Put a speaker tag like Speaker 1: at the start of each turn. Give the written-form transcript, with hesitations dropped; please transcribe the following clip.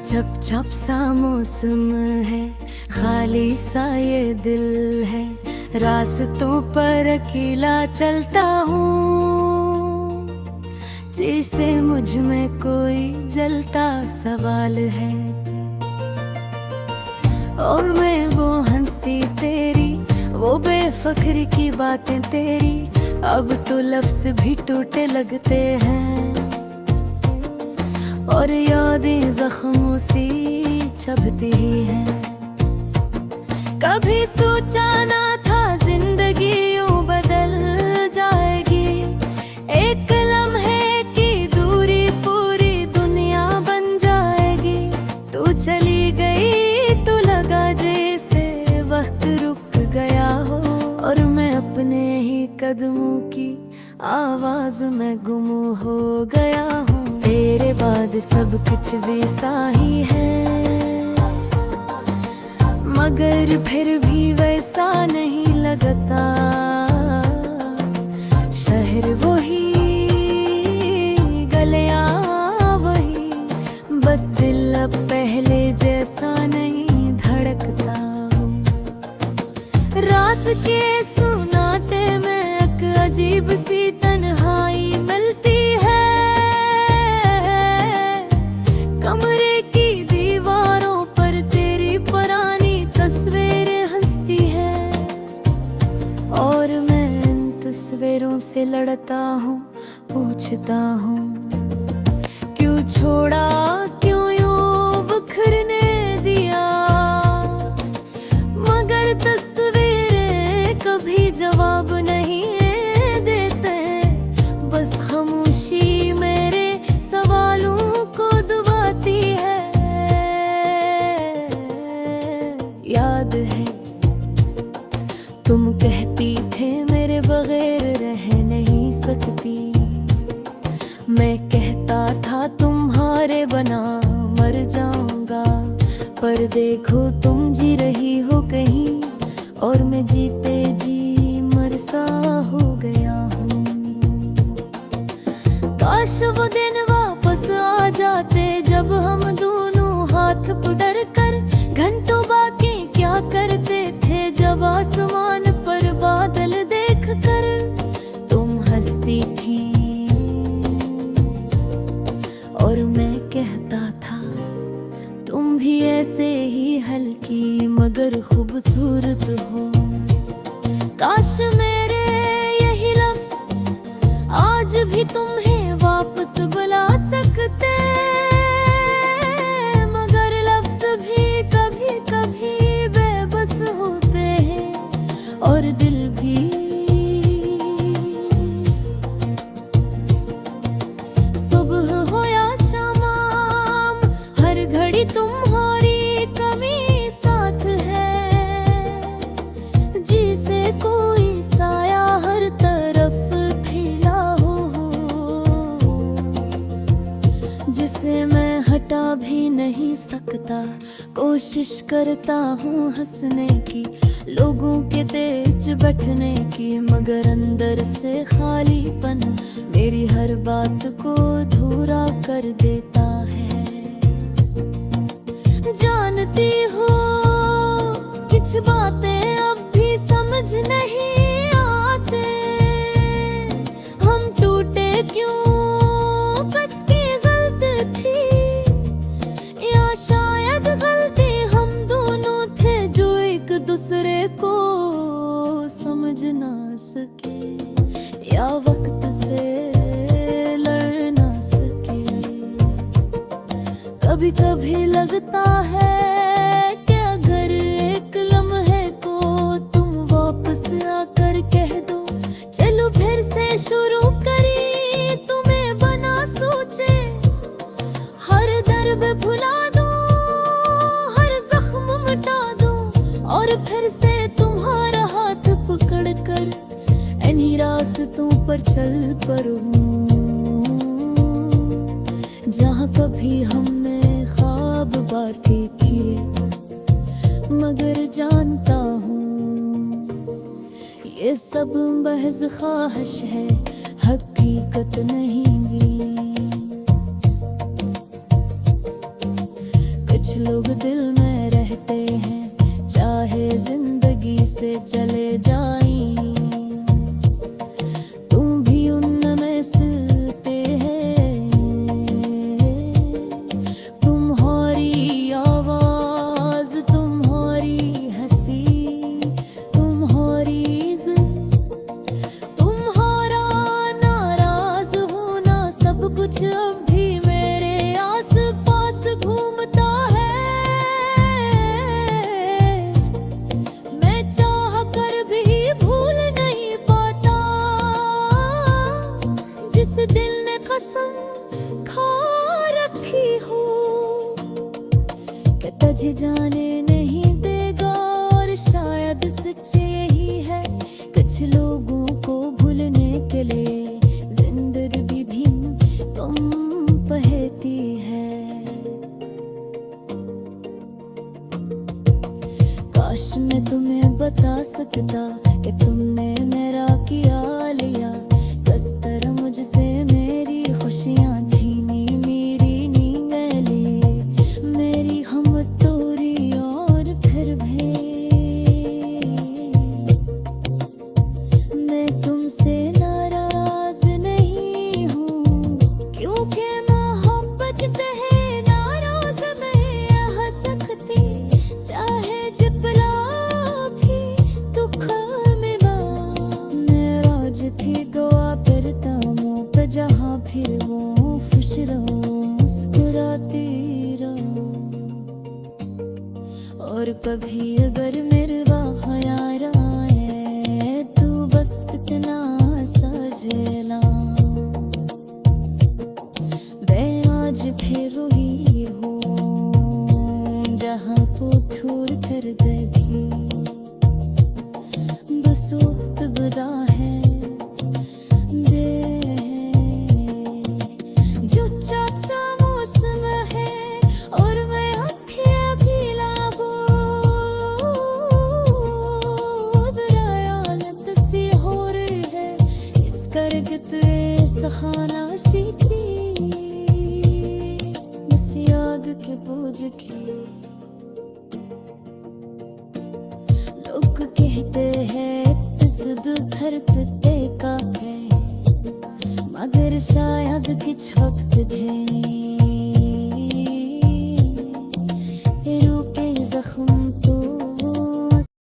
Speaker 1: चप चप सा मौसम है, खाली सा ये दिल है, रास्तों पर अकेला चलता हूँ। जैसे मुझ में कोई जलता सवाल है, और मैं वो हंसी तेरी, वो बेफक्री की बातें तेरी, अब तो लफ्ज़ भी टूटे लगते हैं। और यादें जख्मों सी चुभती ही हैं। कभी सोचा ना था जिंदगी यूं बदल जाएगी, एक लम्हे की दूरी पूरी दुनिया बन जाएगी। तू चली गई तो लगा जैसे वक्त रुक गया हो, और मैं अपने ही कदमों की आवाज में गुम हो गया हूँ। तेरे बाद सब कुछ वैसा ही है, मगर फिर भी वैसा नहीं लगता। शहर वही, गलियां वही, बस दिल अब पहले जैसा नहीं धड़कता। रात के सुनाते में एक अजीब सी तन्हाई मिलती है। कमरे की दीवारों पर तेरी पुरानी तस्वीरें हंसती है, और मैं इन तस्वीरों से लड़ता हूँ, पूछता हूँ क्यों छोड़ा, क्यों यूं बिखरने दिया। मगर तस्वीरें कभी जवाब नहीं देते, बस खामोशी मेरे सवालों को दबाती है। याद है तुम कहती थे मेरे बगैर रह नहीं सकती, मैं कहता था तुम्हारे बना मर जाऊंगा। पर देखो तुम जी रही हो कहीं, और मैं जीते जी मर सा हो गया हूँ। काश वो दिन वापस आ जाते जब हम दोनों हाथ पकड़ कर घंटों बाकी क्या करते थे। जब आसमान पर बादल देख कर तुम हंसती थी, और मैं कहता था तुम भी ऐसे ही हल्की मगर खूबसूरत हो। काश मेरे यही लफ्ज़ आज भी तुम्हें वापस बुला सकते, मगर लफ्ज़ भी कभी कभी बेबस होते हैं, और दिल भी। सुबह हो या शाम, हर घड़ी तुम्हारी कमी साथ है, जिसे कोई साया हर तरफ फैला हो, जिसे मैं हटा भी नहीं सकता। कोशिश करता हूँ हंसने की, लोगों के तेज बैठने की, मगर अंदर से खालीपन मेरी हर बात को अधूरा कर देता है। जानती हो कुछ बातें अब भी समझ नहीं आते, हम टूटे क्यों, किसकी गलती थी, या शायद गलती हम दोनों थे जो एक दूसरे को समझ ना सके, या वक्त से लड़ ना सके। कभी कभी लगता है कि अगर एक लम्हे को तुम वापस आकर कह दो, चलो फिर से शुरू करी, तुम्हें बना सोचे, हर दर्द भुला दो, हर जख्म मिटा दो, और फिर से तुम्हारा हाथ पकड़ कर इन्हीं रास्तों पर चल पड़ूं, जहाँ कभी हमने ख्वाब बांटे किए। मगर जानता हूँ ये सब महज ख्वाहिश है, हकीकत नहीं भी। से चले जाई, तुम भी उनमें से है। तुम्हारी आवाज, तुम्हारी हंसी, तुम्हारी तुम्हारा नाराज होना, सब कुछ अब भी मेरे आस पास घूमता है। मैं चाह कर भी भूल नहीं पाता, जिस दिल ने कसम खा रखी हो कि तुझे जाने नहीं देगा। और शायद सच यही है, कुछ लोगों को भूलने के लिए जिंदगी भी तुम बहती है। काश मैं तुम्हें बता सकता कि तुमने मेरा किया लिया, किस तरह मुझसे मेरी खुशियाँ छीनी, मेरी नींदें ली, मेरी हम तोड़ी और फिर भी मैं तुमसे नाराज नहीं हूँ, क्योंकि मोहब्बत से है नाराज मैं रह सकती, चाहे जितना भी दुख मिला। मैं राज थी गवा फिरता मुँह पे, जहाँ फिर वो खुश रहो, मुस्कुराती रहो। और कभी अगर मेरे वहाँ यार आए, तू बस इतना सजेला। मैं आज फिर हुई हूँ जहाँ पुथुर कर देखी, बस वक्त बदा है दे, जो चाँद सा मौसम है और मैं आँखें भी लागू, बरायानत सी हो रही है इस करके तुझे सखाना शीती, बस आग के बोझ की। लोग कहते हैं तजुद धरत का है, मगर शायद कुछ वक्त है